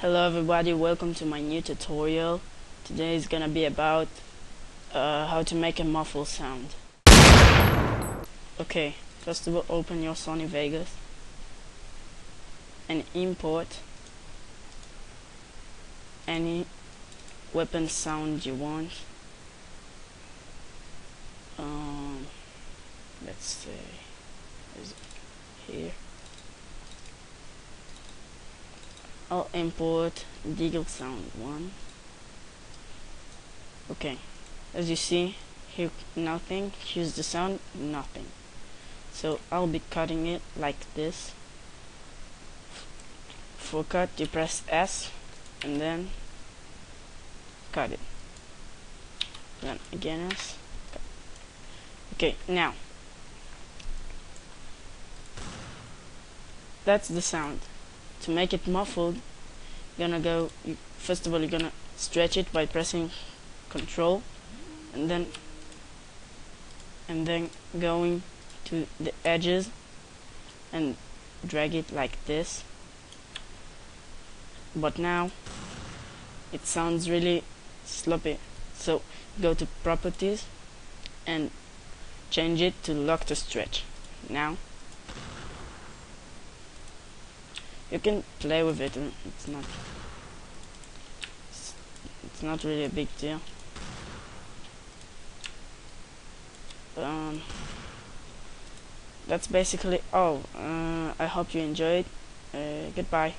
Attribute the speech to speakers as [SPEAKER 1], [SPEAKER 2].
[SPEAKER 1] Hello everybody, welcome to my new tutorial. Today is gonna be about how to make a muffle sound. Okay, first of all open your Sony Vegas and import any weapon sound you want. Let's say is it here. I'll import Deagle sound 1. Okay, as you see here, nothing. Here's the sound, nothing. So I'll be cutting it like this. For cut you press S and then cut it. Then again S. Cut. Okay, now that's the sound. To make it muffled, first of all you're gonna stretch it by pressing Control and then going to the edges and drag it like this. But now it sounds really sloppy, so go to Properties and change it to Lock to Stretch. Now you can play with it, and it's not really a big deal. That's basically all. I hope you enjoyed. Goodbye.